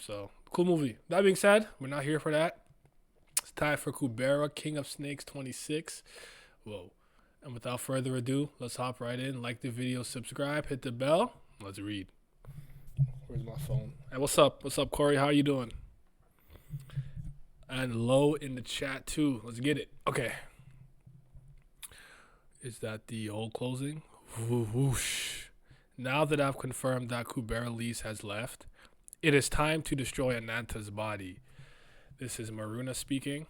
So cool movie. That being said, we're not here for that. It's time for Kubera, King of Snakes 26. Whoa. And without further ado, let's hop right in. Like the video, subscribe, hit the bell. Let's read. Where's my phone? Hey, what's up? What's up, Corey? How you doing? And low in the chat too. Let's get it. Okay. Is that the whole closing? Whoosh. Now that I've confirmed that Kubera Lease has left, it is time to destroy Ananta's body. This is Maruna speaking.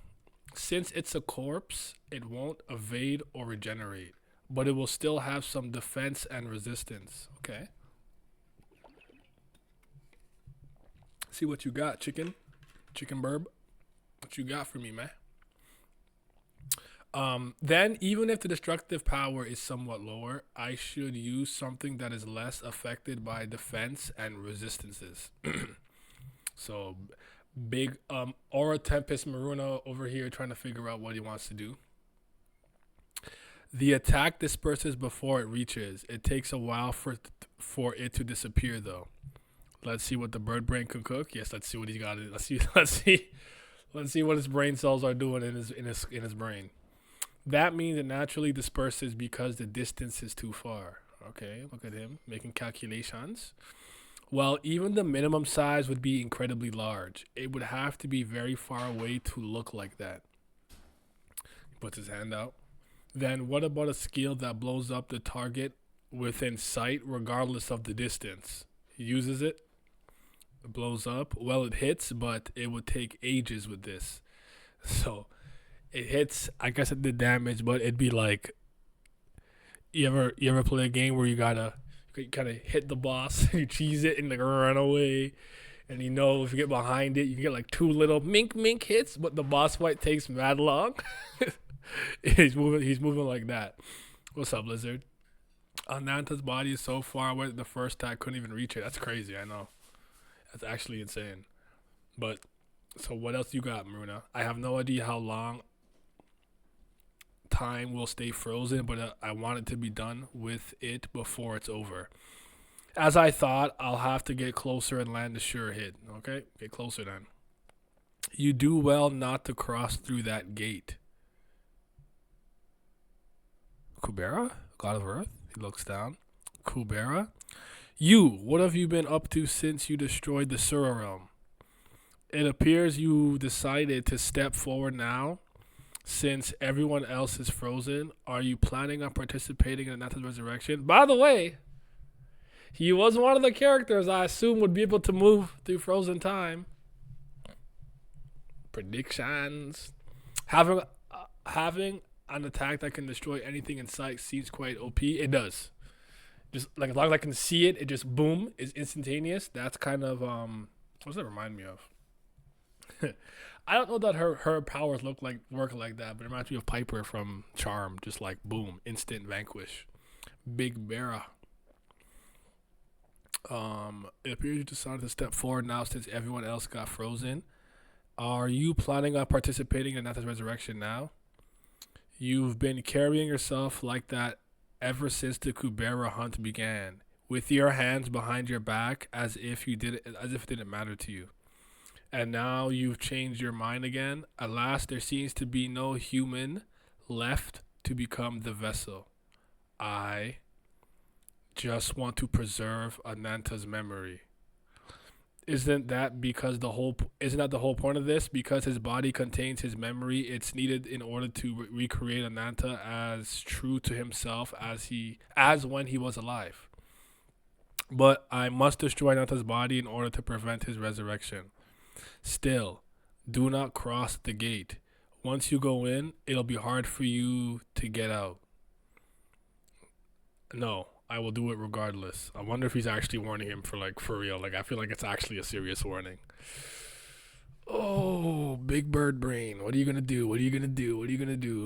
Since it's a corpse, it won't evade or regenerate, but it will still have some defense and resistance. Okay. See what you got, chicken burb. What you got for me, man? Then, even if the destructive power is somewhat lower, I should use something that is less affected by defense and resistances. So, big Aura Tempest Maruna over here trying to figure out what he wants to do. The attack disperses before it reaches. It takes a while for it to disappear, though. Let's see what the bird brain can cook. Yes, let's see what he's got. Let's see what his brain cells are doing in his brain. That means it naturally disperses because the distance is too far. Okay, look at him making calculations. Well, even the minimum size would be incredibly large. It would have to be very far away to look like that. He puts his hand out. Then what about a skill that blows up the target within sight regardless of the distance? He uses it. It blows up. Well, it hits, but it would take ages with this. So it hits, I guess it did damage, but it'd be like, you ever play a game where you kind of hit the boss, you cheese it and like run away, and if you get behind it, you can get like 2 little mink hits, but the boss fight takes mad long. He's moving like that. What's up, Lizard? Ananta's body is so far away that the first attack couldn't even reach it. That's crazy, I know. That's actually insane. But, so what else you got, Maruna? I have no idea how long time will stay frozen, but I want it to be done with it before it's over. As I thought, I'll have to get closer and land a sure hit. Okay? Get closer then. You do well not to cross through that gate. Kubera? God of Earth? He looks down. Kubera? What have you been up to since you destroyed the Sura realm? It appears you decided to step forward now. Since everyone else is frozen, are you planning on participating in Ananta's resurrection? By the way, he was one of the characters I assume would be able to move through frozen time. Predictions. Having an attack that can destroy anything in sight seems quite OP. It does. Just like as long as I can see it, it just boom is instantaneous. That's kind of what does that remind me of? I don't know that her powers work like that, but it reminds me of Piper from Charm, just like boom, instant vanquish. Big Bera. It appears you decided to step forward now since everyone else got frozen. Are you planning on participating in Ananta's resurrection now? You've been carrying yourself like that ever since the Kubera hunt began, with your hands behind your back as if it didn't matter to you. And now you've changed your mind again. At last, there seems to be no human left to become the vessel. I just want to preserve Ananta's memory. Isn't that the whole point of this? Because his body contains his memory, it's needed in order to recreate Ananta as true to himself as when he was alive. But I must destroy Ananta's body in order to prevent his resurrection. Still, do not cross the gate. Once you go in, it'll be hard for you to get out. No, I will do it regardless. I wonder if he's actually warning him for real. Like, I feel like it's actually a serious warning. Oh, big bird brain. What are you going to do?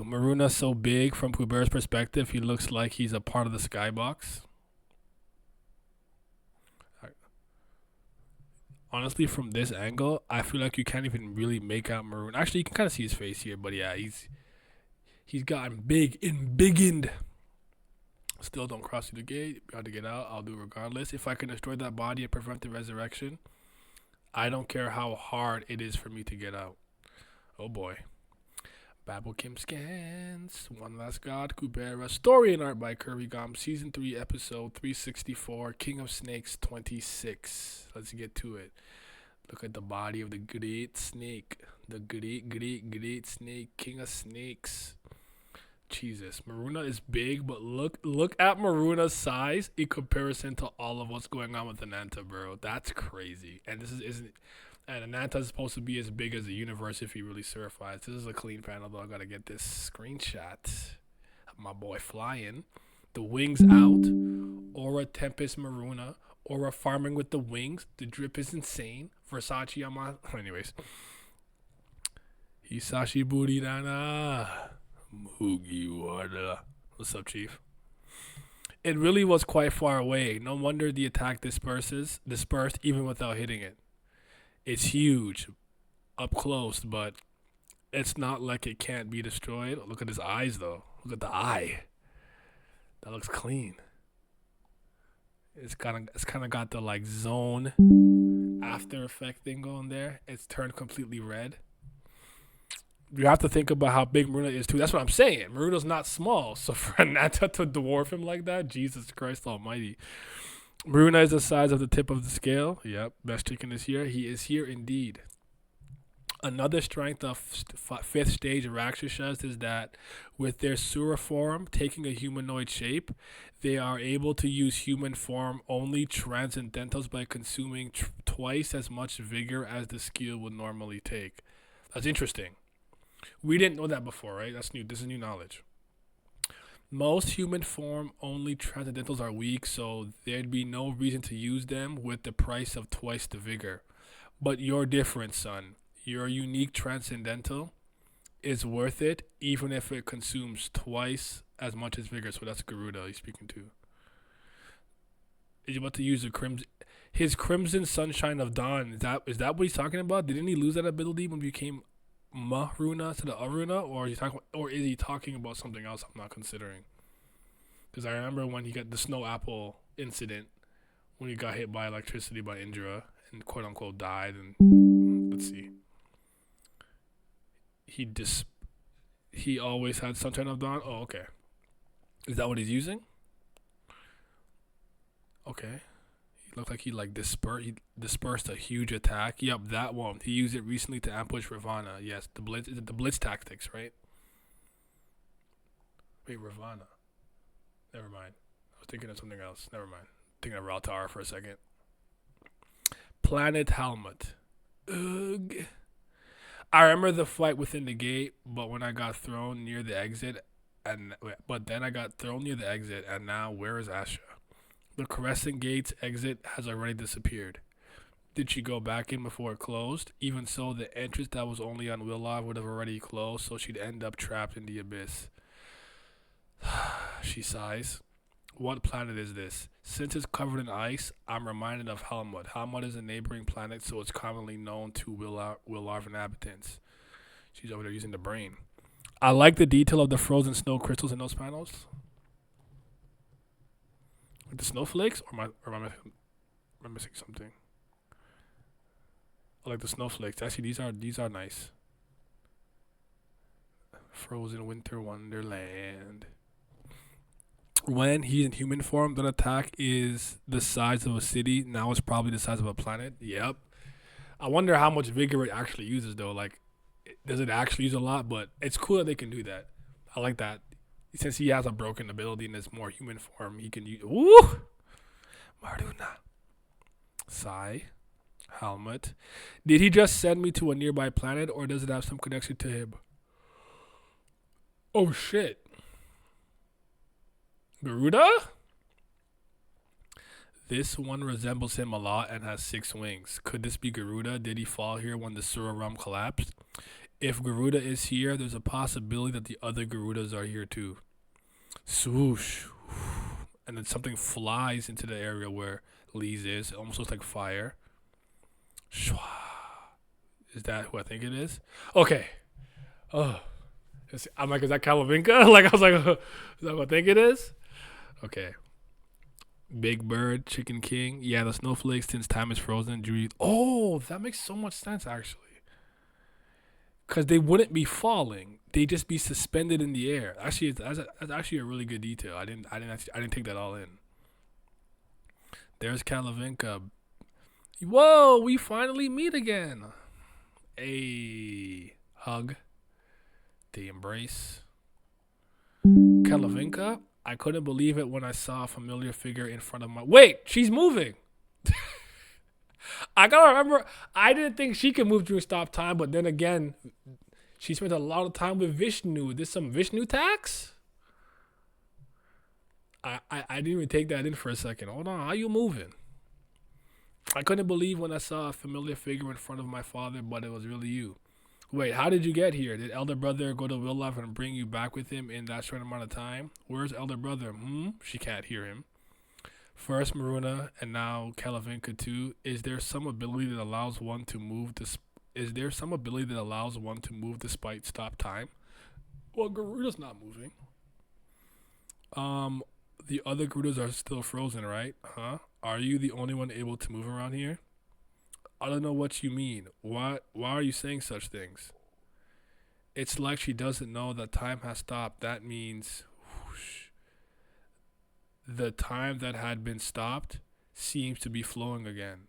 Maruna's so big from Kubera's perspective, he looks like he's a part of the skybox. Honestly, from this angle, I feel like you can't even really make out Maruna. Actually, you can kind of see his face here, but yeah, he's gotten biggened. Still, don't cross through the gate. You got to get out. I'll do it regardless. If I can destroy that body and prevent the resurrection, I don't care how hard it is for me to get out. Oh boy. Babel Kim Scans, One Last God, Kubera, story and art by Kirby Gom, Season 3, Episode 364, King of Snakes 26. Let's get to it. Look at the body of the great snake. The great snake, King of Snakes. Jesus, Maruna is big, but look at Maruna's size in comparison to all of what's going on with Ananta, bro. That's crazy. And this isn't. And Ananta is supposed to be as big as the universe if he really certifies. This is a clean panel, though. I gotta get this screenshot. My boy flying. The wings out. Aura Tempest Maruna. Aura farming with the wings. The drip is insane. Versace on my. Anyways. Hisashi Burirana. Mugiwara. What's up, Chief? It really was quite far away. No wonder the attack dispersed even without hitting it. It's huge up close, but it's not like it can't be destroyed. Look at his eyes, though. Look at the eye. That looks clean. It's kind of got the like zone after effect thing going there. It's turned completely red. You have to think about how big Maruna is too. That's what I'm saying. Maruna's not small, so for Ananta to dwarf him like that, Jesus Christ Almighty. Maruna is the size of the tip of the scale. Yep, best chicken is here. He is here indeed. Another strength of 5th stage Rakshasas is that with their Sura form taking a humanoid shape, they are able to use human form only transcendentals by consuming twice as much vigor as the skill would normally take. That's interesting. We didn't know that before, right? That's new. This is new knowledge. Most human form only transcendentals are weak, so there'd be no reason to use them with the price of twice the vigor. But you're different, son. Your unique transcendental is worth it, even if it consumes twice as much as vigor. So that's Garuda he's speaking to. He's about to use his Crimson Sunshine of Dawn. Is that what he's talking about? Didn't he lose that ability when he became Maruna to the Aruna, or is he talking about something else I'm not considering? Because I remember when he got the Snow Apple incident, when he got hit by electricity by Indra and quote unquote died. And let's see, he always had Sunshine of Dawn. Oh, okay. Is that what he's using? Okay. Looked like he dispersed a huge attack. Yep, that one. He used it recently to ambush Ravana. Yes, the blitz. Is it the blitz tactics, right? Wait, Ravana. Never mind. I was thinking of something else. Never mind. Thinking of Raltar for a second. Planet Helmet. Ugh. I remember the fight within the gate, but when I got thrown near the exit, and now where is Asha? The Crescent Gate's exit has already disappeared. Did she go back in before it closed? Even so, the entrance that was only on Willow would have already closed, so she'd end up trapped in the abyss. She sighs. What planet is this? Since it's covered in ice, I'm reminded of Helmut. Helmut is a neighboring planet, so it's commonly known to Willarv inhabitants. She's over there using the brain. I like the detail of the frozen snow crystals in those panels. The snowflakes, or am I missing something? I like the snowflakes. Actually, these are nice. Frozen Winter Wonderland. When he's in human form, that attack is the size of a city. Now it's probably the size of a planet. Yep. I wonder how much vigor it actually uses, though. Like, does it actually use a lot? But it's cool that they can do that. I like that. Since he has a broken ability and is more human form, he can use. Woo! Maruna. Sai. Helmet. Did he just send me to a nearby planet, or does it have some connection to him? Oh shit. Garuda? This one resembles him a lot and has 6 wings. Could this be Garuda? Did he fall here when the Sura realm collapsed? If Garuda is here, there's a possibility that the other Garudas are here too. Swoosh. And then something flies into the area where Lee's is. It almost looks like fire. Shwa. Is that who I think it is? Okay. Oh. I'm like, is that Calavinka? Like, I was like, is that what I think it is? Okay. Big Bird, Chicken King. Yeah, the snowflakes since time is frozen. Drew. Oh, that makes so much sense actually. Because they wouldn't be falling; they just be suspended in the air. Actually, that's actually a really good detail. I didn't take that all in. There's Kalavinka. Whoa, we finally meet again. A hug, the embrace. Kalavinka. I couldn't believe it when I saw a familiar figure in front of my. Wait, she's moving. I gotta remember. I didn't think she could move during stop time, but then again, she spent a lot of time with Vishnu. Is this some Vishnu tax? I didn't even take that in for a second. Hold on, how you moving? I couldn't believe when I saw a familiar figure in front of my father, but it was really you. Wait, how did you get here? Did elder brother go to Willow and bring you back with him in that short amount of time? Where's elder brother? She can't hear him. First Maruna and now Kalavinka too. Is there some ability that allows one to move despite stop time? Well, Garuda's not moving. The other Garudas are still frozen, right? Huh? Are you the only one able to move around here? I don't know what you mean. Why are you saying such things? It's like she doesn't know that time has stopped. That means whoosh, the time that had been stopped seems to be flowing again.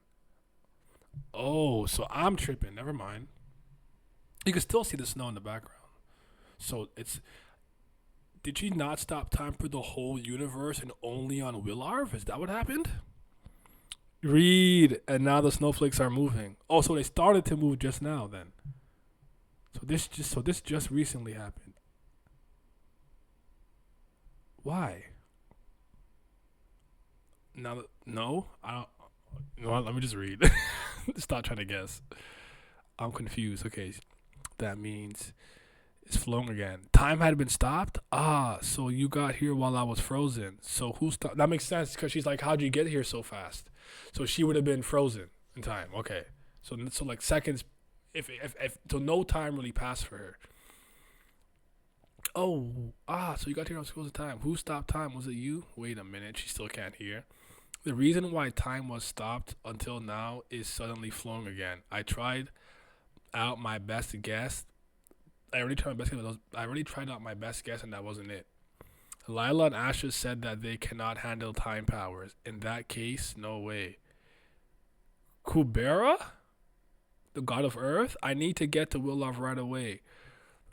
Oh, so I'm tripping. Never mind. You can still see the snow in the background. So it's did she not stop time for the whole universe and only on Willarv? Is that what happened? Read, and now the snowflakes are moving. Oh, so they started to move just now then. So this just recently happened. Why? Now, no, I don't. You know what? Let me just read. Stop trying to guess. I'm confused. Okay, that means it's flowing again. Time had been stopped. Ah, so you got here while I was frozen. So who stopped? That makes sense because she's like, how'd you get here so fast? So she would have been frozen in time. Okay, so like seconds. If so, no time really passed for her. Oh, so you got here on school's time. Who stopped time? Was it you? Wait a minute. She still can't hear. The reason why time was stopped until now is suddenly flowing again. I tried out my best guess. I already tried out my best guess, and that wasn't it. Lila and Asha said that they cannot handle time powers. In that case, no way. Kubera, the god of Earth. I need to get to Willow right away.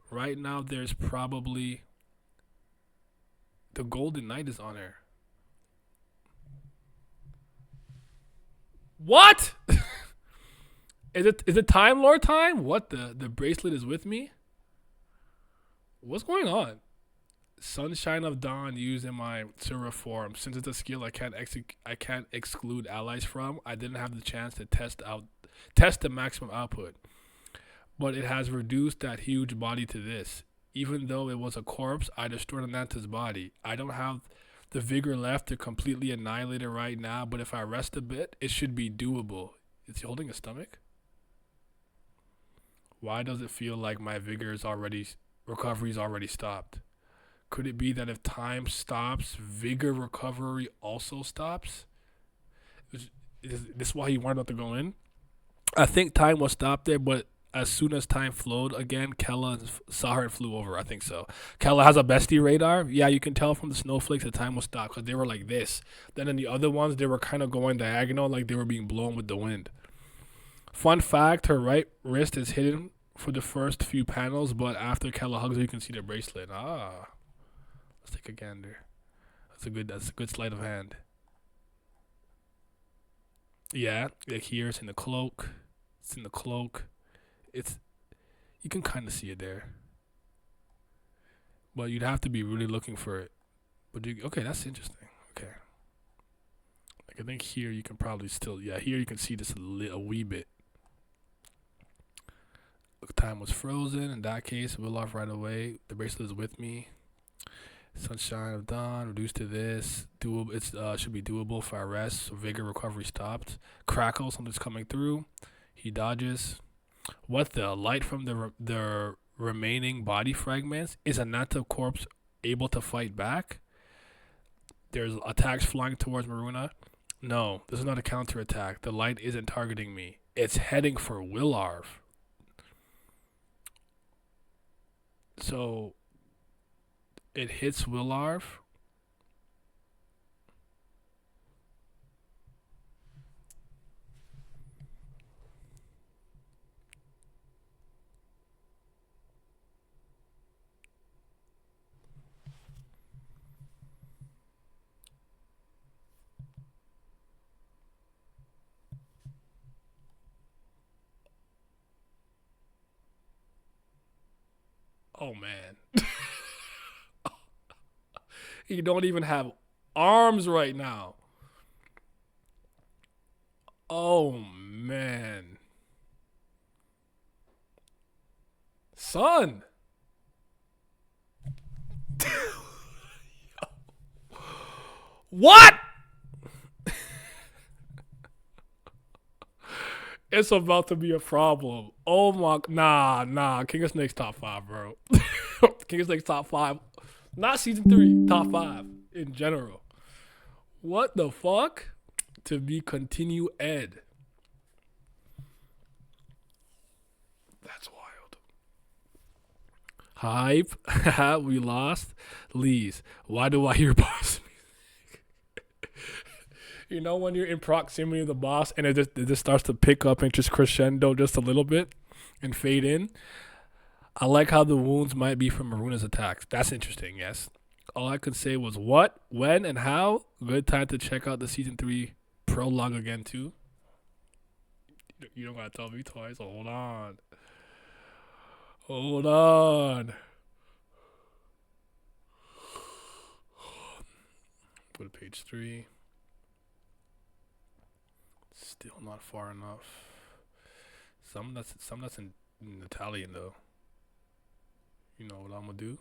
Right now, there's probably the Golden Knight is on her. What? Is it Time Lord time? What the bracelet is with me? What's going on? Sunshine of Dawn used in my server form. Since it's a skill I can't exclude allies from, I didn't have the chance to test the maximum output. But it has reduced that huge body to this. Even though it was a corpse, I destroyed Ananta's body. I don't have the vigor left to completely annihilate it right now, but if I rest a bit, it should be doable. Is he holding a stomach? Why does it feel like my recovery's already stopped? Could it be that if time stops, vigor recovery also stops? Is this why he wanted not to go in? I think time was stopped there, but as soon as time flowed again, Kella saw her and flew over. I think so. Kella has a bestie radar. Yeah, you can tell from the snowflakes the time was stopped because they were like this. Then in the other ones, they were kind of going diagonal like they were being blown with the wind. Fun fact, her right wrist is hidden for the first few panels, but after Kella hugs her, you can see the bracelet. Let's take a gander. That's a good sleight of hand. Yeah, like here it's in the cloak. It's in the cloak. You can kind of see it there, but you'd have to be really looking for it. But okay, that's interesting. Okay, like I think here you can probably still here you can see this a wee bit. Time was frozen. In that case, we'll off right away. The bracelet is with me. Sunshine of Dawn reduced to this. Doable. It's should be doable if I rest. So vigor recovery stopped. Crackle. Something's coming through. He dodges. What the light from the remaining body fragments? Is Ananta corpse able to fight back? There's attacks flying towards Maruna. No, this is not a counterattack. The light isn't targeting me. It's heading for Willarv. So it hits Willarv. Oh man. You don't even have arms right now. Oh man. Son. What? It's about to be a problem. Oh my, nah. King of Snakes top 5, bro. King of Snakes top 5. Not season 3, top 5 in general. What the fuck? To be continue Ed. That's wild. Hype. We lost. Lees. Why do I hear boss music? You know when you're in proximity of the boss and it just starts to pick up and just crescendo just a little bit and fade in? I like how the wounds might be from Maruna's attacks. That's interesting, yes. All I could say was what, when, and how. Good time to check out the season 3 prologue again, too. You don't gotta tell me twice. Hold on. Go to page 3. Still not far enough. Some that's in Italian though. You know what I'm gonna do?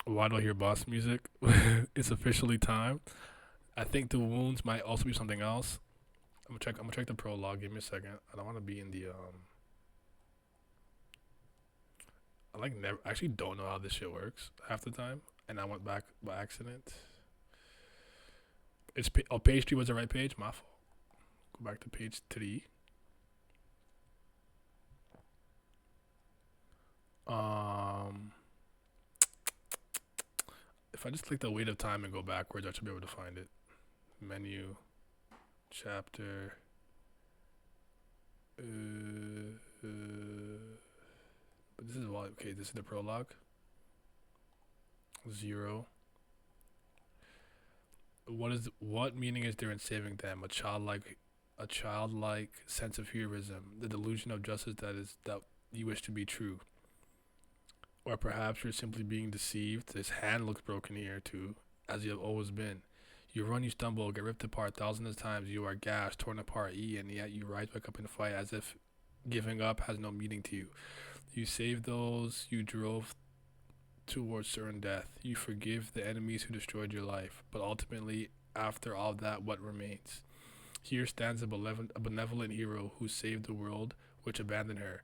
Why do I hear boss music? It's officially time. I think the wounds might also be something else. I'm gonna check the prologue. Give me a second. I don't want to be in the I actually don't know how this shit works half the time, and I went back by accident. It's page 3 was the right page. My fault. Go back to page 3. If I just click the weight of time and go backwards, I should be able to find it. Menu, chapter. But this is okay. This is the prologue. 0. What meaning is there in saving them? A childlike sense of heroism, the delusion of justice that you wish to be true. Or perhaps you're simply being deceived. His hand looks broken here too, as you have always been. You run, you stumble, get ripped apart thousands of times. You are gashed, torn apart, and yet you rise back up and fight as if giving up has no meaning to you. You saved those you drove towards certain death. You forgive the enemies who destroyed your life. But ultimately, after all that, what remains? Here stands a benevolent hero who saved the world which abandoned her.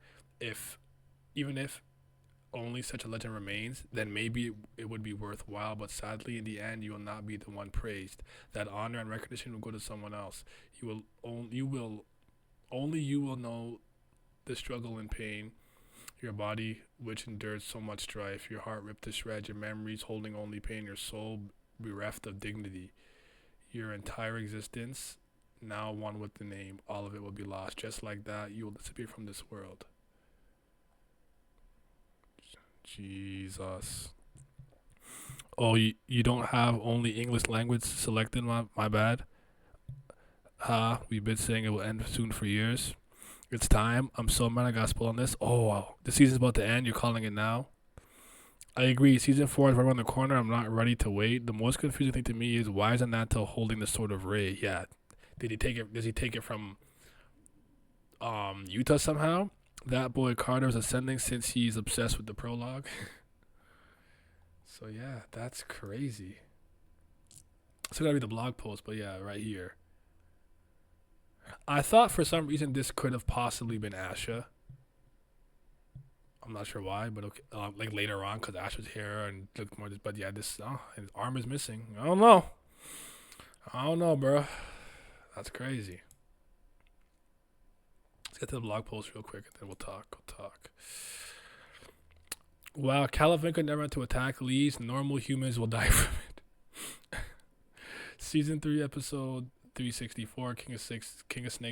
Even if only such a legend remains, then maybe it would be worthwhile, but sadly in the end you will not be the one praised. That honor and recognition will go to someone else. Only you will know the struggle and pain. Your body, which endured so much strife, your heart ripped to shreds, your memories holding only pain, your soul bereft of dignity. Your entire existence, now one with the name, all of it will be lost. Just like that, you will disappear from this world. Jesus. Oh, you don't have only English language selected? My bad. We've been saying it will end soon for years. It's time. I'm so mad I got spoiled on this. Oh, wow. The season's about to end. You're calling it now? I agree. Season 4 is right around the corner. I'm not ready to wait. The most confusing thing to me is why isn't Nato holding the sword of Rey? Yeah. Did he take it? Does he take it from Utah somehow? That boy Carter is ascending since he's obsessed with the prologue. So yeah, that's crazy. Still gotta read the blog post, but yeah, right here. I thought for some reason this could have possibly been Asha. I'm not sure why, but okay. Like later on, because Ash was here and looked more. But yeah, this his arm is missing. I don't know. I don't know, bro. That's crazy. Let's get to the blog post real quick, and then we'll talk. We'll talk. While Calivinka never had to attack Lee's, normal humans will die from it. Season 3, episode 364, King of Snakes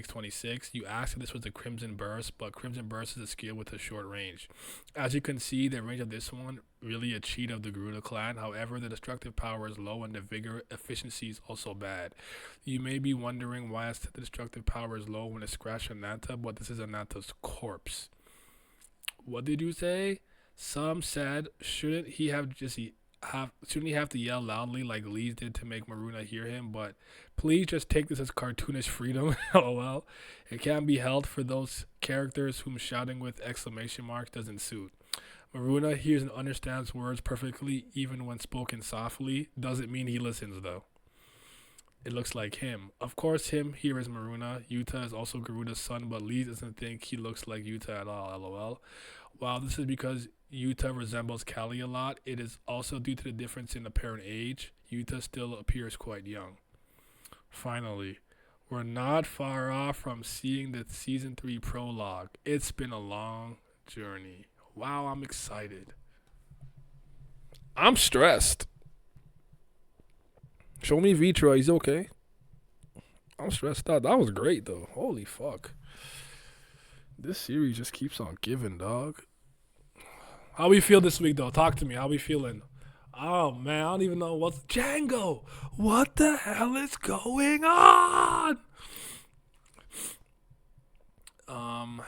26. You asked if this was the Crimson Burst, but Crimson Burst is a skill with a short range. As you can see, the range of this one really a cheat of the Garuda clan. However, the destructive power is low and the vigor efficiency is also bad. You may be wondering why the destructive power is low when it scratched Ananta, but this is Ananta's corpse. What did you say? Some said, shouldn't he have to yell loudly like Lee did to make Maruna hear him? But please just take this as cartoonish freedom. LOL. It can't be held for those characters whom shouting with exclamation marks doesn't suit. Maruna hears and understands words perfectly, even when spoken softly. Doesn't mean he listens though. It looks like him. Of course, him here is Maruna. Yuta is also Garuda's son, but Lee doesn't think he looks like Yuta at all. LOL. While this is because Yuta resembles Kali a lot, it is also due to the difference in apparent age. Yuta still appears quite young. Finally, we're not far off from seeing the Season 3 prologue. It's been a long journey. Wow, I'm excited. I'm stressed. Show me Vitra, he's okay. I'm stressed out. That was great, though. Holy fuck. This series just keeps on giving, dog. How we feel this week, though? Talk to me. How we feeling? Oh, man, I don't even know what's... Django! What the hell is going on? I'm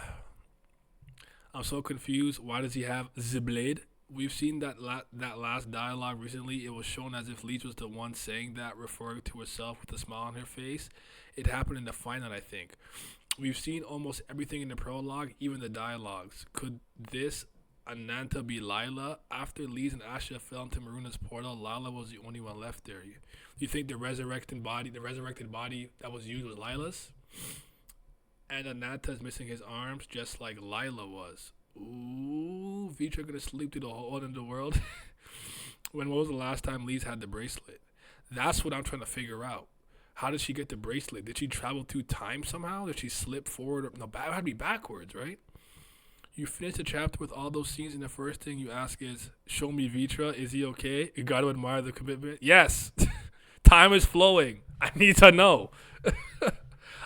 so confused. Why does he have the blade? We've seen that last dialogue recently. It was shown as if Leech was the one saying that, referring to herself with a smile on her face. It happened in the final, I think. We've seen almost everything in the prologue, even the dialogues. Could this Ananta be Lila? After Lee's and Asha fell into Maruna's portal, Lila was the only one left there. You think the resurrected body that was used was Lila's? And Ananta's missing his arms just like Lila was. Ooh, Vitra gonna sleep through the whole end of the world. When was the last time Lee's had the bracelet? That's what I'm trying to figure out. How did she get the bracelet? Did she travel through time somehow? Did she slip forward? No, it had to be backwards, right? You finish the chapter with all those scenes, and the first thing you ask is, show me Vitra. Is he okay? You got to admire the commitment. Yes. Time is flowing. I need to know.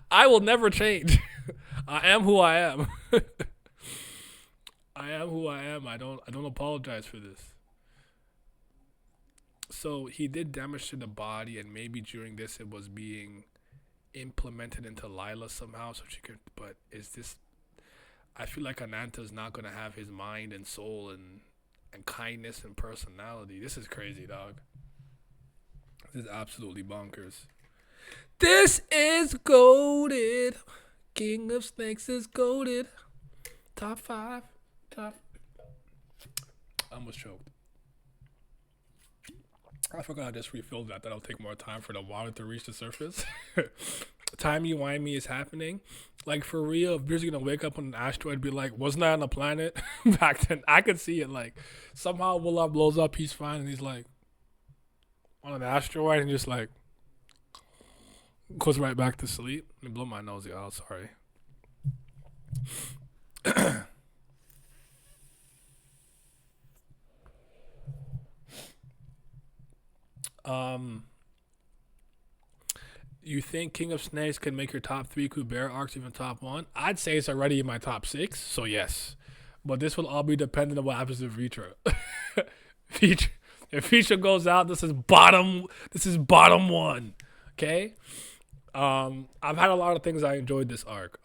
I will never change. I am who I am. I am who I am. I don't apologize for this. So he did damage to the body, and maybe during this it was being implemented into Lila somehow, so she could. But is this? I feel like Ananta's not gonna have his mind and soul and kindness and personality. This is crazy, dog. This is absolutely bonkers. This is goated. King of Snakes is goated. Top 5. I almost choked. I forgot I just refilled that. That'll take more time for the water to reach the surface. Timey-wimey is happening. Like, for real, if Beer's gonna wake up on an asteroid and be like, wasn't that on a planet? Back then, I could see it. Like, somehow Willard blows up, he's fine, and he's like, on an asteroid, and just like, goes right back to sleep. Let me blow my nose out, sorry. You think King of Snakes can make your top 3 Kubera arcs, even top 1? I'd say it's already in my top 6, so yes. But this will all be dependent on what happens to Vitra. If Vitra goes out, this is bottom 1. Okay? I've had a lot of things I enjoyed this arc.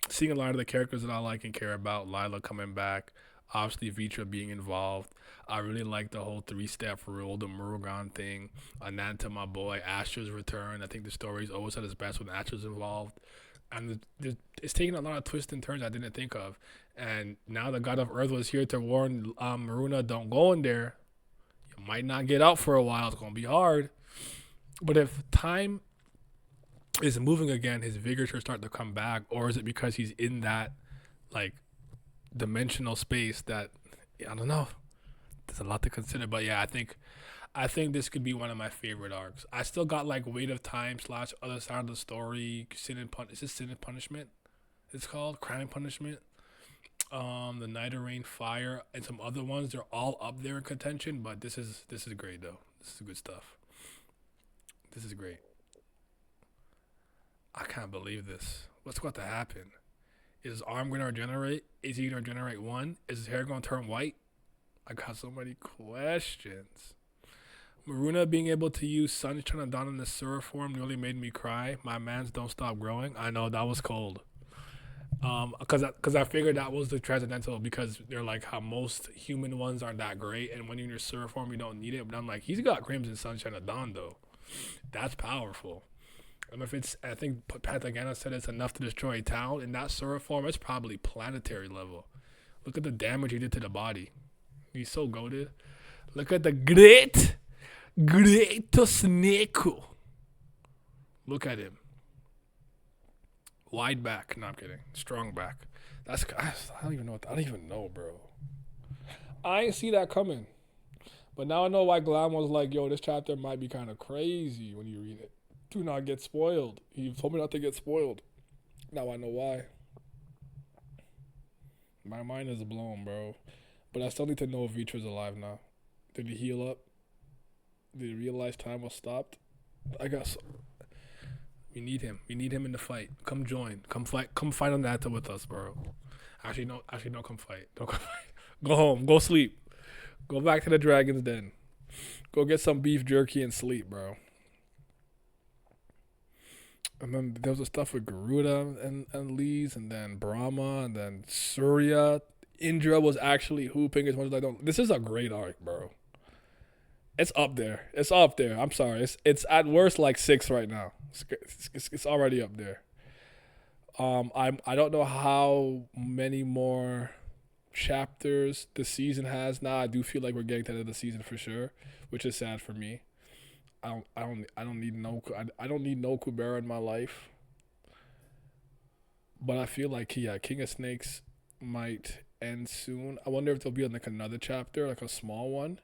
Seeing a lot of the characters that I like and care about, Lila coming back, obviously Vitra being involved. I really like the whole 3-step rule, the Murugan thing, Ananta, my boy, Astra's return. I think the story's always at its best when Astra's involved. And it's taking a lot of twists and turns I didn't think of. And now the God of Earth was here to warn Maruna, don't go in there. You might not get out for a while. It's going to be hard. But if time is moving again, his vigor should start to come back. Or is it because he's in that, like, dimensional space that I don't know. There's a lot to consider, but yeah, I think this could be one of my favorite arcs. I still got like Weight of Time slash Other Side of the Story. Sin and Is this Sin and Punishment? It's called Crime and Punishment. The Night of Rain, Fire, and some other ones. They're all up there in contention, but this is great though. This is good stuff. This is great. I can't believe this. What's about to happen? Is his arm gonna regenerate? Is he gonna regenerate one? Is his hair gonna turn white? I got so many questions. Maruna being able to use Sunshine and Dawn in the Surah form nearly made me cry. My mans don't stop growing. I know that was cold. Cause I figured that was the transcendental because they're like how most human ones aren't that great, and when you're in your Surah form you don't need it. But I'm like, he's got Crimson Sunshine of Dawn though. That's powerful. And if it's, I think Pantagana said it's enough to destroy a town in that Surah form. It's probably planetary level. Look at the damage he did to the body. He's so goated. Look at the great snake. Look at him. Wide back. No, I'm kidding. Strong back. I don't even know. I don't even know, bro. I ain't see that coming. But now I know why Glam was like, yo, this chapter might be kind of crazy when you read it. Do not get spoiled. He told me not to get spoiled. Now I know why. My mind is blown, bro. But I still need to know if Vitra's alive now. Did he heal up? Did he realize time was stopped? I got so. We need him. We need him in the fight. Come join. Come fight. Come fight on that with us, bro. Actually, no. Don't come fight. Don't come fight. Go home. Go sleep. Go back to the Dragon's Den. Go get some beef jerky and sleep, bro. And then there was the stuff with Garuda and Lees, and then Brahma, and then Surya. Indra was actually hooping as much as I don't. This is a great arc, bro. It's up there. It's up there. I'm sorry. It's at worst like 6 right now. It's already up there. I don't know how many more chapters the season has now. I do feel like we're getting to the end of the season for sure, which is sad for me. I don't need no Kubera in my life. But I feel like King of Snakes might end soon. I wonder if there'll be like another chapter, like a small one.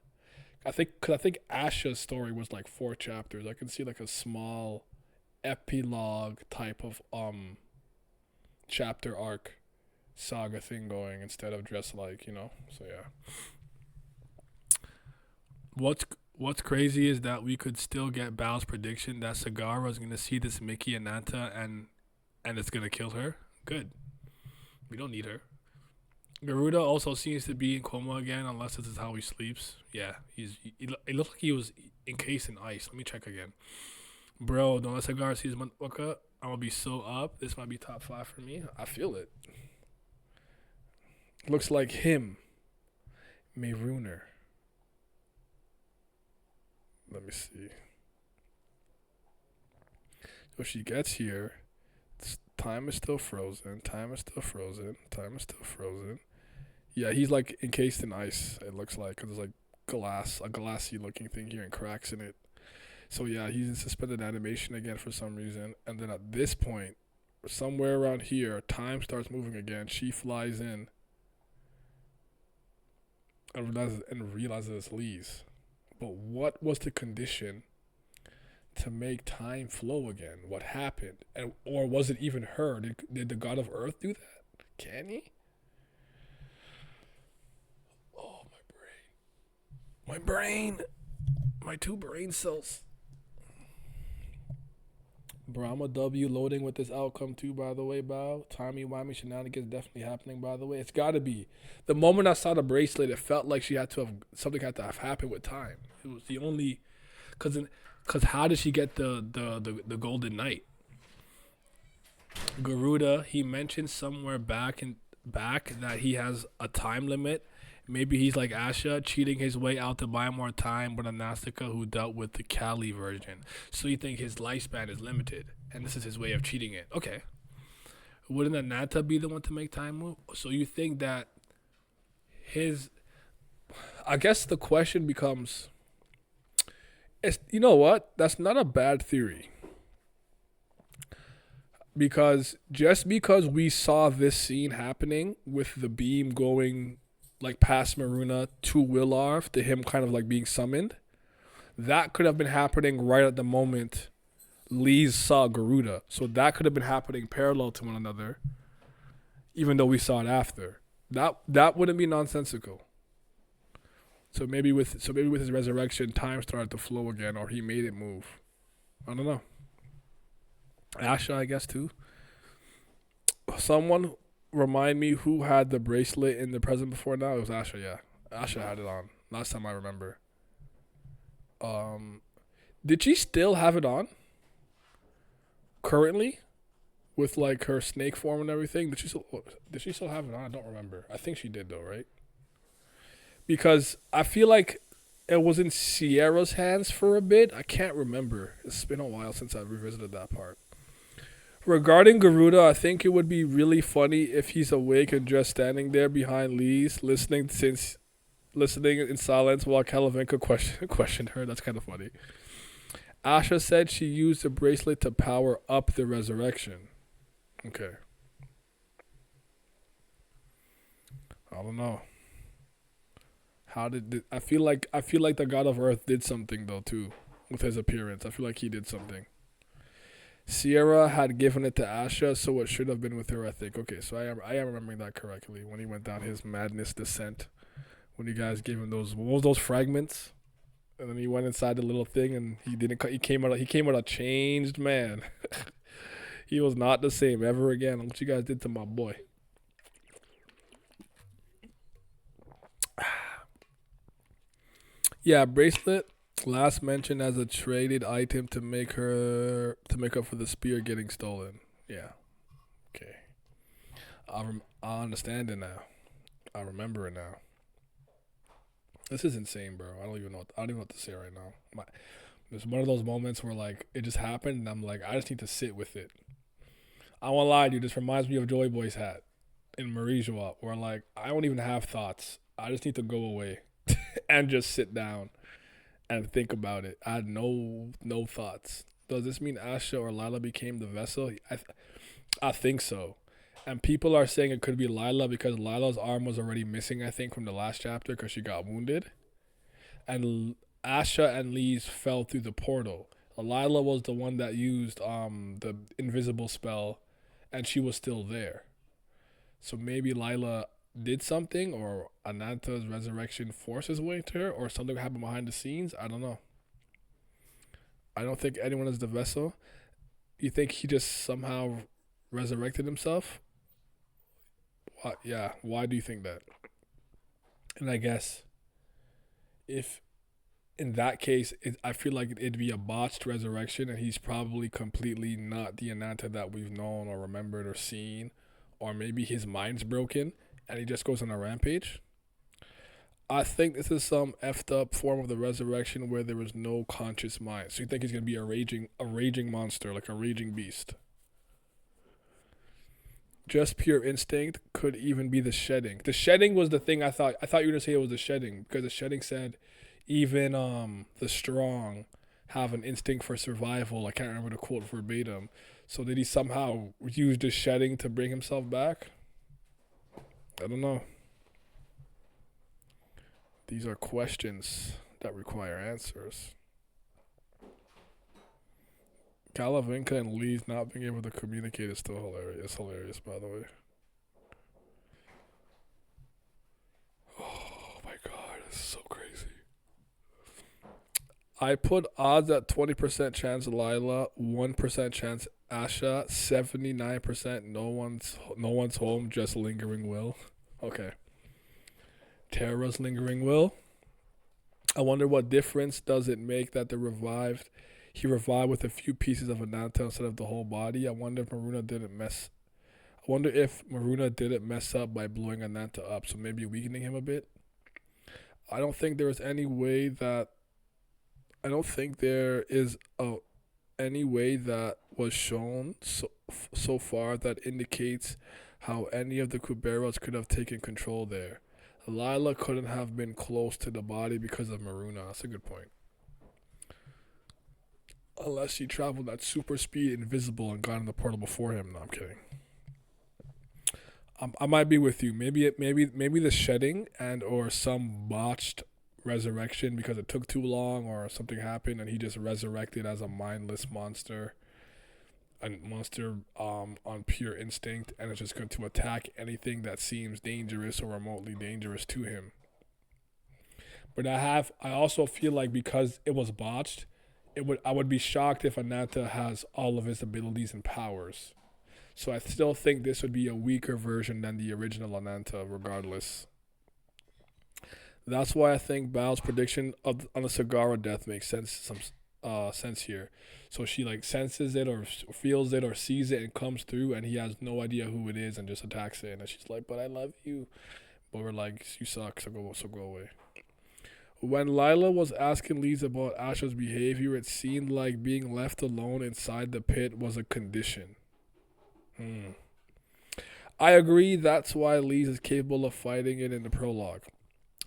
I think Asha's story was like 4 chapters. I can see like a small epilogue type of chapter arc saga thing going instead of just like, So yeah. What's crazy is that we could still get Bao's prediction that Sagara is gonna see this Mickey and Nanta and it's gonna kill her. Good. We don't need her. Garuda also seems to be in coma again, unless this is how he sleeps. Yeah, it looked like he was encased in ice. Let me check again. Bro, don't let Sagara see his motherfucker. I'm gonna be so up. This might be top 5 for me. I feel it. Looks like him. Maruna. Let me see. So she gets here. Time is still frozen. Yeah, he's like encased in ice, it looks like, because there's like a glassy looking thing here and cracks in it. So yeah, he's in suspended animation again for some reason. And then at this point, somewhere around here, time starts moving again. She flies in and realizes it's Lee's. But what was the condition to make time flow again? What happened? Or was it even her? Did the god of earth do that? Can he? Oh, my brain. My 2 brain cells. Brahma W loading with this outcome too, by the way, Bao. Timey-wimey shenanigans definitely happening, by the way. It's got to be. The moment I saw the bracelet, it felt like something had to have happened with time. It was the only... Because how did she get the Golden Knight? Garuda, he mentioned somewhere back that he has a time limit. Maybe he's like Asha, cheating his way out to buy more time with a Nastica who dealt with the Kali version. So you think his lifespan is limited, and this is his way of cheating it. Okay. Wouldn't Ananta be the one to make time move? So you think that I guess the question becomes, you know what? That's not a bad theory. because just because we saw this scene happening with the beam going like past Maruna to Willarv to him kind of like being summoned, that could have been happening right at the moment Lee's saw Garuda. So that could have been happening parallel to one another, even though we saw it after. That wouldn't be nonsensical. So maybe with his resurrection, time started to flow again, or he made it move. I don't know. Asha, I guess too. Someone remind me who had the bracelet in the present before now. It was Asha, yeah. Asha had it on. Last time I remember. Did she still have it on? Currently? With like her snake form and everything? Did she still have it on? I don't remember. I think she did though, right? Because I feel like it was in Sierra's hands for a bit. I can't remember. It's been a while since I've revisited that part. Regarding Garuda, I think it would be really funny if he's awake and just standing there behind Lee's, listening in silence while Kalavinka questioned her. That's kind of funny. Asha said she used the bracelet to power up the resurrection. Okay. I don't know. I feel like the God of Earth did something though too with his appearance. I feel like he did something. Sierra had given it to Asha, so it should have been with her, I think. Okay, so I am remembering that correctly when he went down his madness descent. When you guys gave him those fragments, and then he went inside the little thing, and he came out a changed man. He was not the same ever again. What you guys did to my boy. Yeah, bracelet. Last mentioned as a traded item to make up for the spear getting stolen. Yeah. Okay. I understand it now. I remember it now. This is insane, bro. I don't even know what to say right now. It's one of those moments where like it just happened, and I'm like, I just need to sit with it. I won't lie, dude. This reminds me of Joy Boy's hat in Marie Joie, where like I don't even have thoughts. I just need to go away and just sit down and think about it. I had no thoughts. Does this mean Asha or Lila became the vessel? I think so. And people are saying it could be Lila because Lila's arm was already missing, I think, from the last chapter because she got wounded. And Asha and Lee's fell through the portal. Lila was the one that used the invisible spell, and she was still there. So maybe Lila did something, or Ananta's resurrection forced his way to her, or something happened behind the scenes. I don't know. I don't think anyone is the vessel. You think he just somehow resurrected himself? Yeah, why do you think that? And I guess if in that case, I feel like it'd be a botched resurrection, and he's probably completely not the Ananta that we've known or remembered or seen, or maybe his mind's broken and he just goes on a rampage. I think this is some effed up form of the resurrection where there was no conscious mind. So you think he's gonna be a raging monster, like a raging beast? Just pure instinct could even be the shedding. The shedding was the thing I thought you were gonna say it was the shedding, because the shedding said even the strong have an instinct for survival. I can't remember the quote verbatim. So did he somehow use the shedding to bring himself back? I don't know. These are questions that require answers. Kalavinka and Lee's not being able to communicate is still hilarious. It's hilarious, by the way. Oh my god, this is so crazy. I put odds at 20% chance Lila, 1% chance Asha, 79% no one's home, just lingering will. Okay. Terra's lingering will. I wonder what difference does it make that he revived with a few pieces of Ananta instead of the whole body. I wonder if Maruna didn't mess up by blowing Ananta up, so maybe weakening him a bit. I don't think there is any way that was shown so far that indicates how any of the Kuberas could have taken control there. Lila couldn't have been close to the body because of Maruna. That's a good point. Unless she traveled at super speed, invisible, and got in the portal before him. No, I'm kidding. I might be with you. Maybe the shedding and or some botched resurrection because it took too long or something happened and he just resurrected as a mindless monster, a monster on pure instinct, and it's just going to attack anything that seems dangerous or remotely dangerous to him. But I also feel like because it was botched, I would be shocked if Ananta has all of his abilities and powers. So I still think this would be a weaker version than the original Ananta, regardless. That's why I think Bao's prediction on the Sagara death makes sense here. So she like senses it or feels it or sees it and comes through, and he has no idea who it is and just attacks it. And she's like, "But I love you." But we're like, "You suck, so go away." When Lila was asking Lise about Asha's behavior, it seemed like being left alone inside the pit was a condition. I agree, that's why Lise is capable of fighting it in the prologue.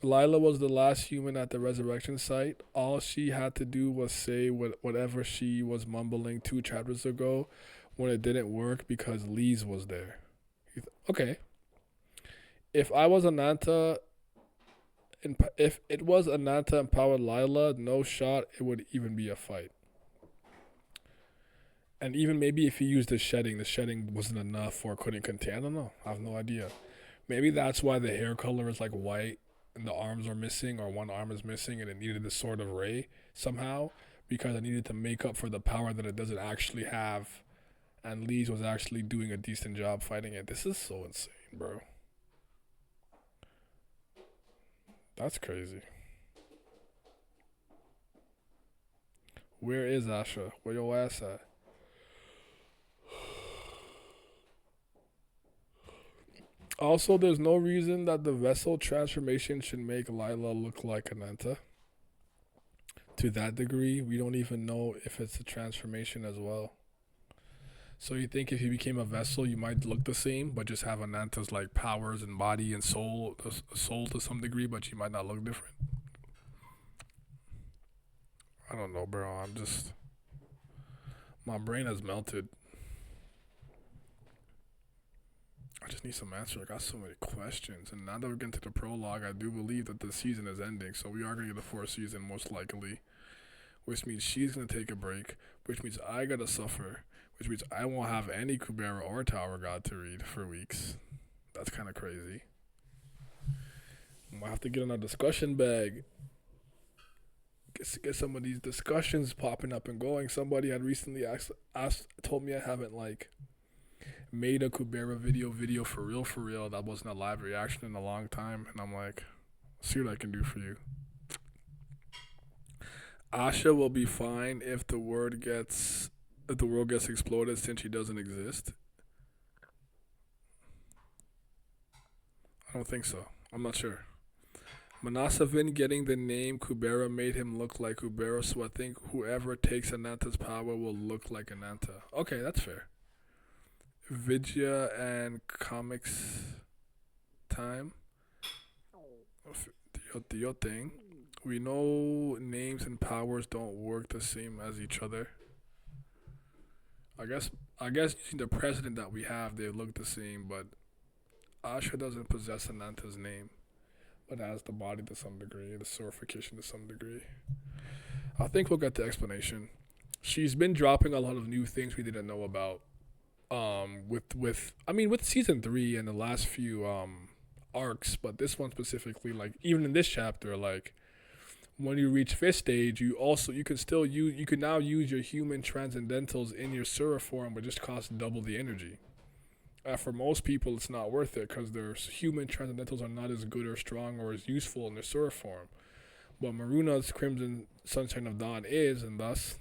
Lila was the last human at the resurrection site. All she had to do was say whatever she was mumbling 2 chapters ago when it didn't work because Lise was there. Okay. If I was Ananta, if it was Ananta empowered Lila, no shot it would even be a fight. And even maybe if he used the shedding wasn't enough or couldn't contain. I don't know. I have no idea. Maybe that's why the hair color is like white and the arms are missing or one arm is missing and it needed the sword of Ray somehow because it needed to make up for the power that it doesn't actually have. And Lise was actually doing a decent job fighting it. This is so insane, bro. That's crazy. Where is Asha? Where your ass at? Also, there's no reason that the vessel transformation should make Lila look like Ananta. To that degree, we don't even know if it's a transformation as well. So you think if you became a vessel, you might look the same, but just have Ananta's like powers and body and soul to some degree, but you might not look different. I don't know, bro. My brain has melted. I just need some answers. I got so many questions. And now that we're getting to the prologue, I do believe that the season is ending. So we are going to get the 4th season most likely. Which means she's going to take a break. Which means I got to suffer. Which means I won't have any Kubera or Tower God to read for weeks. That's kind of crazy. I might have to get in a discussion bag. Get some of these discussions popping up and going. Somebody had recently told me I haven't like made a Kubera video for real that wasn't a live reaction in a long time, and I'm like, see what I can do for you. Asha will be fine if the world gets exploded since she doesn't exist. I don't think so. I'm not sure. Manasavin getting the name Kubera made him look like Kubera, so I think whoever takes Ananta's power will look like Ananta. Okay, that's fair. Vidya and comics time. Your thing. We know names and powers don't work the same as each other. I guess using the president that we have, they look the same, but Asha doesn't possess Ananta's name, but has the body to some degree, the sorification to some degree. I think we'll get the explanation. She's been dropping a lot of new things we didn't know about. With season 3 and the last few arcs, but this one specifically, like even in this chapter, like when you reach 5th stage, you can now use your human transcendentals in your Sura form, but just cost double the energy. For most people, it's not worth it because their human transcendentals are not as good or strong or as useful in their Sura form. But Maruna's Crimson Sunshine of Dawn is, and thus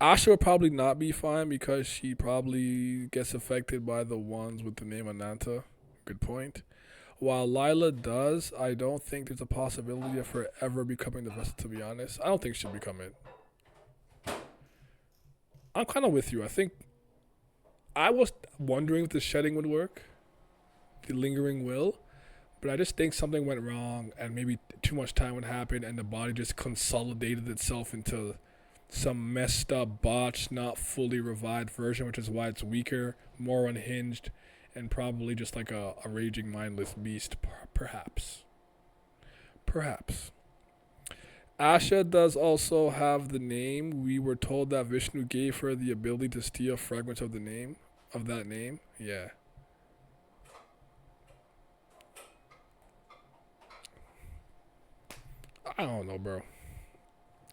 Asha will probably not be fine because she probably gets affected by the ones with the name Ananta. Good point. While Lila does, I don't think there's a possibility of her ever becoming the vessel, to be honest. I don't think she'll become it. I'm kind of with you. I think I was wondering if the shedding would work. The lingering will. But I just think something went wrong, and maybe too much time would happen, and the body just consolidated itself into some messed up, botched, not fully revived version, which is why it's weaker, more unhinged, and probably just like a raging, mindless beast, perhaps. Perhaps. Asha does also have the name. We were told that Vishnu gave her the ability to steal fragments of the name, of that name. Yeah. I don't know, bro.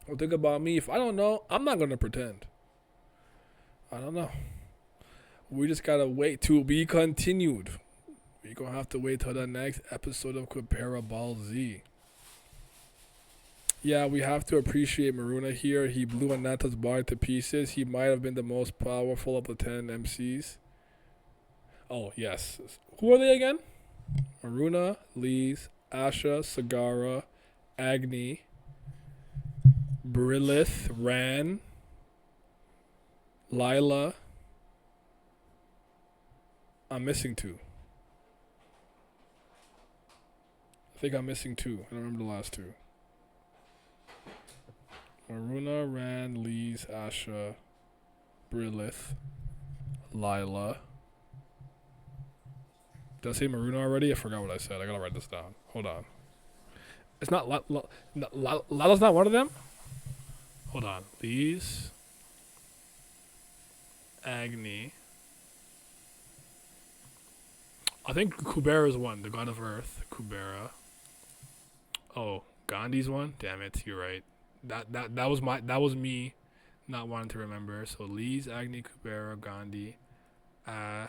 Well, think about me. If I don't know, I'm not gonna pretend. I don't know. We just gotta wait to be continued. We gonna have to wait till the next episode of Kubera Ball Z. Yeah, we have to appreciate Maruna here. He blew Ananta's body to pieces. He might have been the most powerful of the 10 MCs. Oh, yes. Who are they again? Maruna, Lees, Asha, Sagara, Agni, Brilith, Ran, Lila. I'm missing 2. I think I'm missing 2. I don't remember the last 2. Maruna, Ran, Lees, Asha, Brilith, Lila. Did I say Maruna already? I forgot what I said. I gotta write this down. Hold on. It's not Lila's not one of them? Hold on. Lees, Agni. I think Kubera's one, the god of earth. Kubera. Oh, Gandhi's one? Damn it, you're right. That was me not wanting to remember. So Lees, Agni, Kubera, Gandhi, Asha,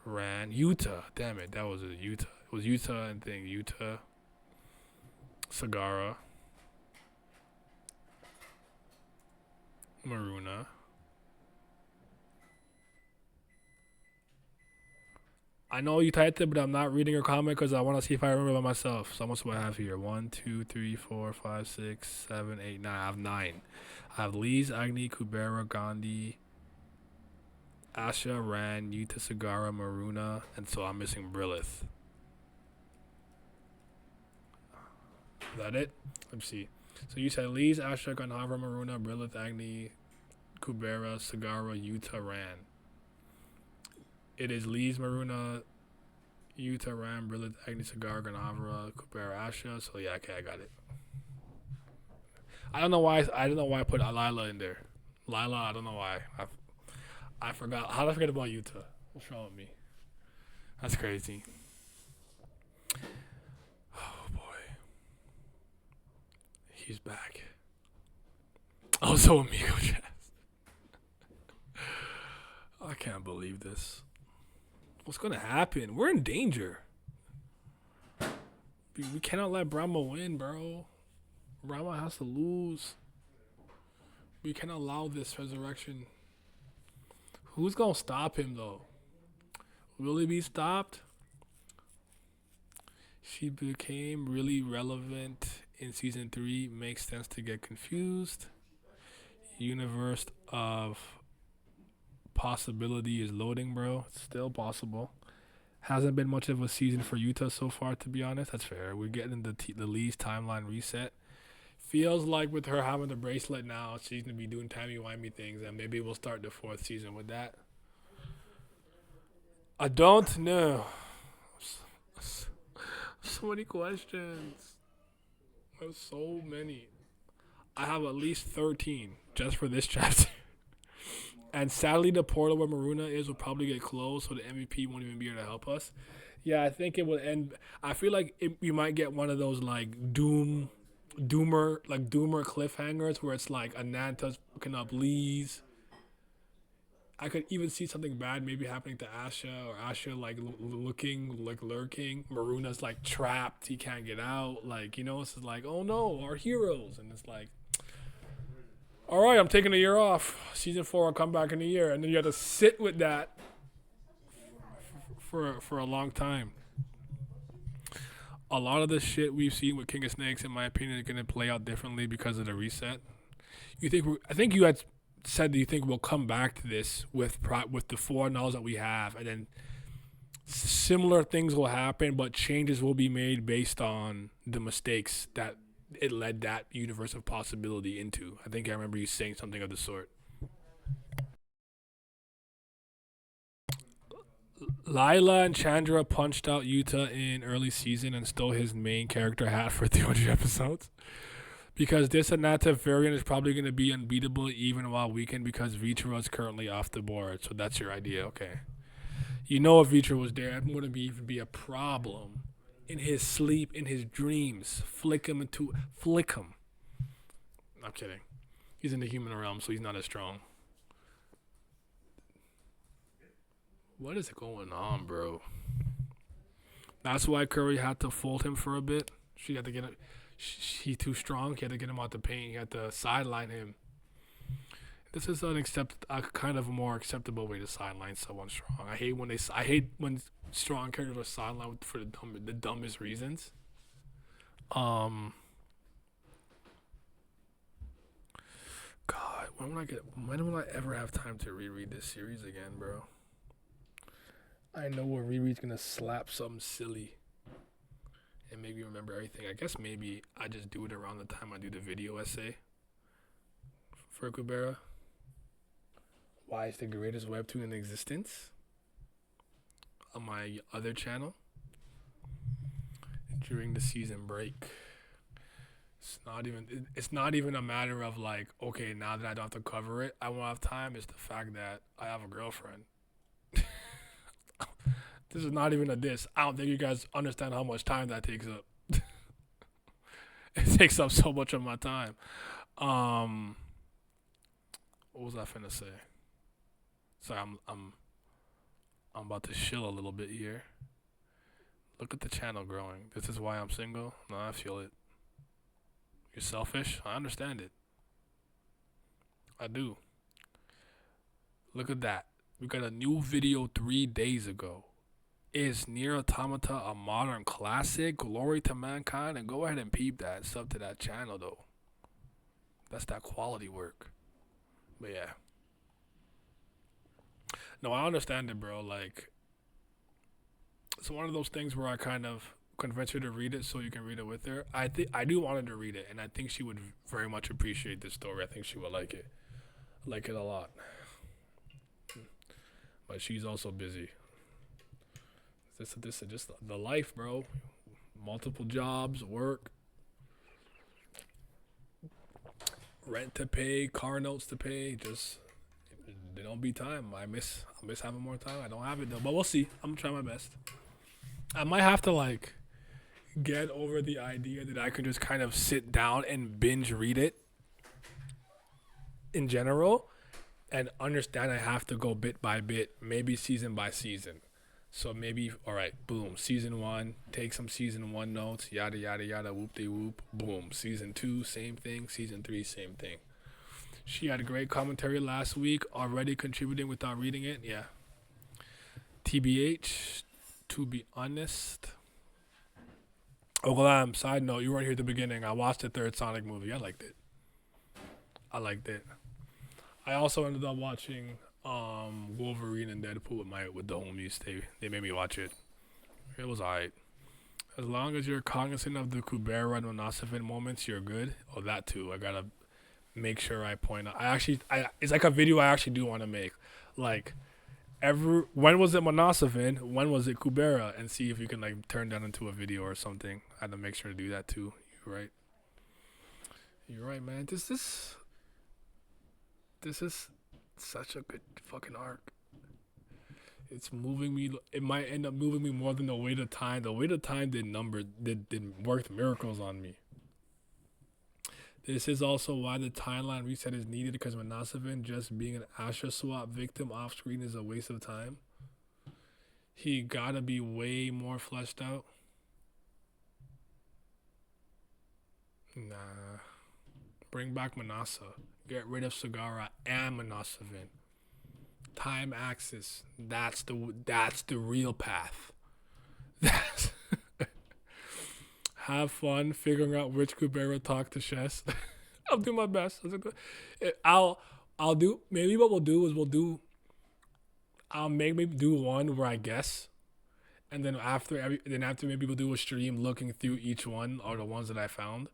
Ran, Utah. Damn it, that was it. Utah. It was Utah and thing. Utah, Sagara, Maruna. I know you typed it, but I'm not reading your comment because I want to see if I remember by myself. So what's what I have here? 1, 2, 3, 4, 5, 6, 7, 8, 9. I have 9. I have Lees, Agni, Kubera, Gandhi, Asha, Ran, Yuta, Sagara, Maruna, and so I'm missing Brilith. Is that it? Let me see. So you said Lees, Asha, Gandhara, Maruna, Brilith, Agni, Kubera, Sagara, Yuta, Ran. It is Lees, Maruna, Yuta, Ram, Brilith, Agni, Sagar, Gandhara, Kubera, Asha. So yeah, okay, I got it. I don't know why I put Lila in there. Lila, I don't know why. I forgot. How did I forget about Yuta? What's wrong with me? That's crazy. Oh boy, he's back. Oh, so Amigo Chess. I can't believe this. What's gonna happen? We're in danger. We cannot let Brahma win, bro. Brahma has to lose. We cannot allow this resurrection. Who's gonna stop him though? Will he be stopped? She became really relevant in season 3. Makes sense to get confused. Universe of possibility is loading, bro. It's still possible. Hasn't been much of a season for Utah so far, to be honest. That's fair. We're getting the Lee's timeline reset. Feels like with her having the bracelet now, she's going to be doing timey-wimey things, and maybe we'll start the 4th season with that. I don't know. So many questions. There's so many. I have at least 13 just for this chapter. And sadly, the portal where Maruna is will probably get closed, so the MVP won't even be able to help us. Yeah, I think it will end. I feel like you might get one of those like doomer cliffhangers where it's like Ananta's picking up Lee's. I could even see something bad maybe happening to Asha, or Asha like lurking. Maruna's like trapped; he can't get out. Like, you know, it's like, oh no, our heroes, and it's like, all right, I'm taking a year off. Season 4, I'll come back in a year. And then you have to sit with that for a long time. A lot of the shit we've seen with King of Snakes, in my opinion, is going to play out differently because of the reset. I think you had said, do you think we'll come back to this with the 4-0s that we have, and then similar things will happen, but changes will be made based on the mistakes that it led that universe of possibility into? I think I remember you saying something of the sort. Lila and Chandra punched out Yuta in early season and stole his main character hat for 300 episodes. Because this and that variant is probably going to be unbeatable even while weekend because Vitra is currently off the board. So that's your idea. Okay. You know if Vitra was there, it wouldn't even be a problem. In his sleep, in his dreams. Flick him. I'm kidding. He's in the human realm, so he's not as strong. What is going on, bro? That's why Curry had to fold him for a bit. She had to get him. He too strong. He had to get him out the paint. He had to sideline him. This is a kind of a more acceptable way to sideline someone strong. I hate when strong characters are sidelined for the dumbest reasons. God, when will I ever have time to reread this series again, bro? I know a reread's gonna slap something silly and make me remember everything. I guess maybe I just do it around the time I do the video essay for Kubera. Why is the greatest webtoon in existence? On my other channel during the season break. It's not even a matter of like, okay, now that I don't have to cover it, I won't have time. It's the fact that I have a girlfriend. This is not even a diss. I don't think you guys understand how much time that takes up. It takes up so much of my time. What was I finna say? Sorry, I'm about to chill a little bit here. Look at the channel growing. This is why I'm single. No, I feel it. You're selfish. I understand it. I do. Look at that. We got a new video 3 days ago. Is Nier Automata a modern classic? Glory to mankind. And go ahead and peep that. Sub to that channel, though. That's that quality work. But yeah. No, I understand it, bro. Like, it's one of those things where I kind of convince her to read it so you can read it with her. I do want her to read it, and I think she would very much appreciate this story. I think she would like it. Like it a lot. But she's also busy. This is just the life, bro. Multiple jobs, work, rent to pay, car notes to pay. Just there don't be time. I miss having more time. I don't have it though, but we'll see. I'm gonna try my best. I might have to like get over the idea that I can just kind of sit down and binge read it in general, and understand I have to go bit by bit, maybe season by season. So maybe, all right, boom, season 1, take some season 1 notes, yada, yada, yada, whoop-de-whoop, boom. Season 2, same thing. Season 3, same thing. She had a great commentary last week, already contributing without reading it, yeah. TBH, to be honest. Oh, side note, you weren't here at the beginning. I watched the third Sonic movie. I liked it. I also ended up watching Wolverine and Deadpool with the homies. They made me watch it. It was alright. As long as you're cognizant of the Kubera and Monasafin moments, you're good. Oh, that too. I gotta make sure I point out. It's like a video I actually do want to make. Like, when was it Monasafin? When was it Kubera? And see if you can like turn that into a video or something. I had to make sure to do that too. You're right, man. This is such a good fucking arc. It's moving me. It might end up moving me more than the weight of time. The weight of time did work miracles on me. This is also why the timeline reset is needed, because Monasafin just being an Astra swap victim off screen is a waste of time. He gotta be way more fleshed out. Nah. Bring back Manasa. Get rid of Sagara and Monasafin. Time axis. That's the real path. Have fun figuring out which Kubera talk to Chess. I'll do my best. I'll do maybe what we'll do is I'll maybe do one where I guess, and then after maybe we'll do a stream looking through each one or the ones that I found,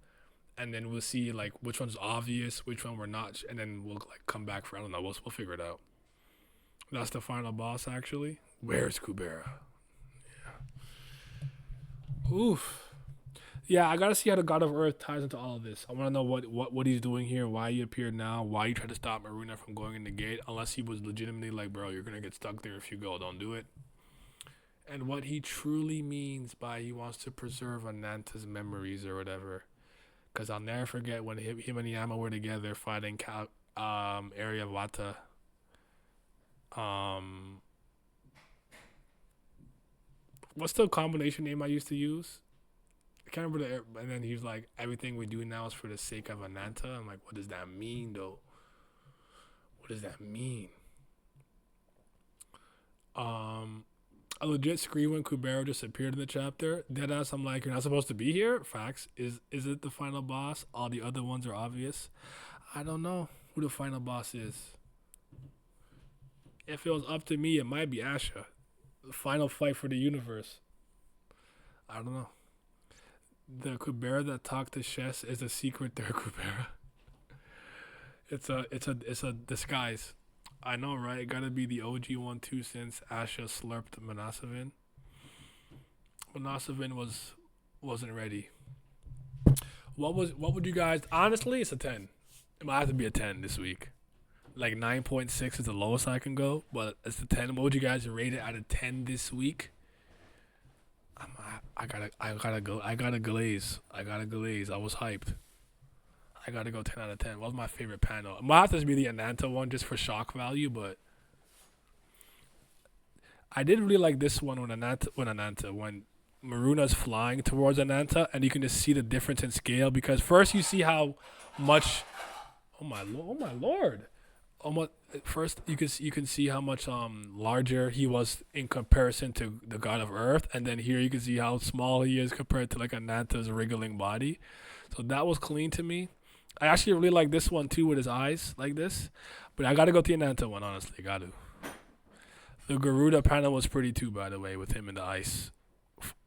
and then we'll see like which one's obvious, which one we're not, and then we'll like come back for I don't know. We'll figure it out. That's the final boss actually. Where's Kubera? Oof. Yeah, I gotta see how the God of Earth ties into all of this. I want to know what he's doing here, why he appeared now, why he tried to stop Maruna from going in the gate, unless he was legitimately like, bro, you're gonna get stuck there if you go, don't do it. And what he truly means by he wants to preserve Ananta's memories or whatever. Because I'll never forget when him and Yama were together fighting Area Wata. What's the combination name I used to use? I can't remember and then he was like, everything we do now is for the sake of Ananta. I'm like, what does that mean though? What does that mean? A legit scream when Kubera just appeared in the chapter. Deadass, I'm like, you're not supposed to be here? Facts. Is it the final boss? All the other ones are obvious. I don't know who the final boss is. If it was up to me, it might be Asha. The final fight for the universe. I don't know. The Kubera that talked to Chess is a secret there, Kubera. It's a disguise. I know, right? It gotta be the OG one too, since Asha slurped Manasavin. Manasavin wasn't ready. What would you guys honestly, it's a 10. It might have to be a 10 this week. Like 9.6 is the lowest I can go, but it's a 10. What would you guys rate it out of 10 this week? I gotta glaze. I was hyped. I gotta go 10 out of 10. What was my favorite panel? It might have to be the Ananta one just for shock value, but I did really like this one when Maruna's flying towards Ananta, and you can just see the difference in scale because first you see how much. Oh my lord! First you can see how much larger he was in comparison to the God of Earth, and then here you can see how small he is compared to like Ananta's wriggling body. So that was clean to me. I actually really like this one too with his eyes like this, but I gotta go to the Ananta one honestly. Got to. The Garuda panel was pretty too, by the way, with him in the ice,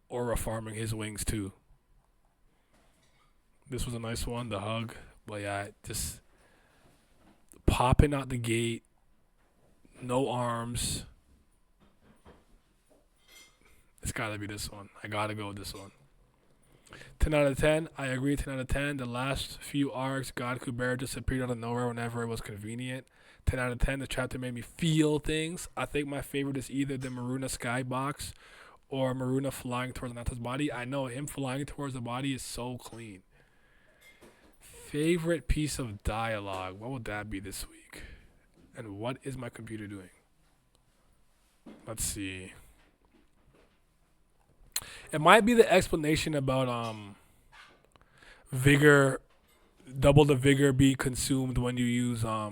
Aura farming his wings too. This was a nice one, the hug, but yeah, just popping out the gate, no arms. It's gotta be this one. I gotta go with this one. 10 out of 10. I agree, 10 out of 10. The last few arcs, God Kubera just appeared out of nowhere whenever it was convenient. 10 out of 10. The chapter made me feel things. I think my favorite is either the Maruna skybox or Maruna flying towards Ananta's body. I know him flying towards the body is so clean. Favorite piece of dialogue. What would that be this week? And what is my computer doing? Let's see. It might be the explanation about vigor, double the vigor be consumed when you use a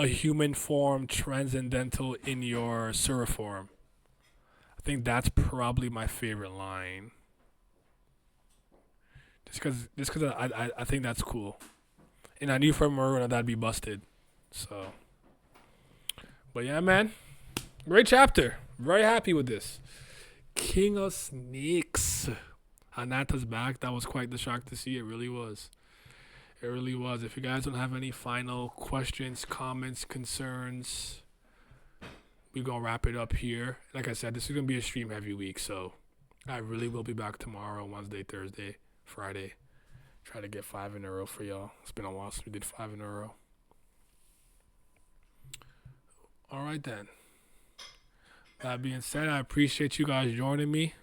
human form transcendental in your Sura form. I think that's probably my favorite line. Just cause I think that's cool, and I knew from Maruna that'd be busted. So, but yeah, man, great chapter. Very happy with this. King of Snakes. Ananta's back. That was quite the shock to see. It really was. It really was. If you guys don't have any final questions, comments, concerns, we're going to wrap it up here. Like I said, this is going to be a stream heavy week, so I really will be back tomorrow, Wednesday, Thursday, Friday. Try to get 5 in a row for y'all. It's been a while since we did 5 in a row. All right, then. That being said, I appreciate you guys joining me.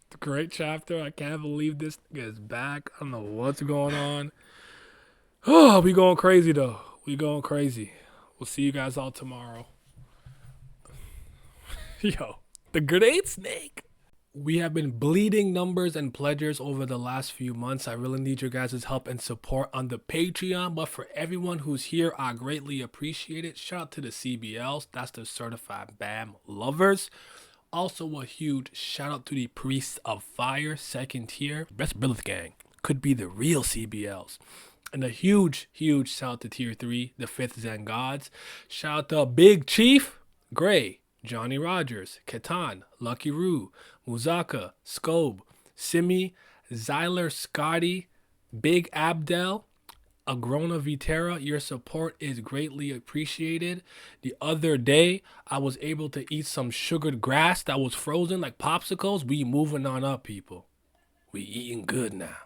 It's a great chapter. I can't believe this is back. I don't know what's going on. Oh, we going crazy, though. We going crazy. We'll see you guys all tomorrow. Yo, the great snake. We have been bleeding numbers and pledgers over the last few months. I really need your guys' help and support on the Patreon. But for everyone who's here, I greatly appreciate it. Shout out to the CBLs. That's the Certified BAM Lovers. Also a huge shout out to the Priests of Fire, second tier. Best Brilith Gang. Could be the real CBLs. And a huge, huge shout out to Tier 3, the 5th Zen Gods. Shout out to Big Chief, Gray, Johnny Rogers, Ketan, Lucky Roo, Muzaka, Scobe, Simi, Zyler Scotty, Big Abdel, Agrona Vitera. Your support is greatly appreciated. The other day, I was able to eat some sugared grass that was frozen like popsicles. We moving on up, people. We eating good now.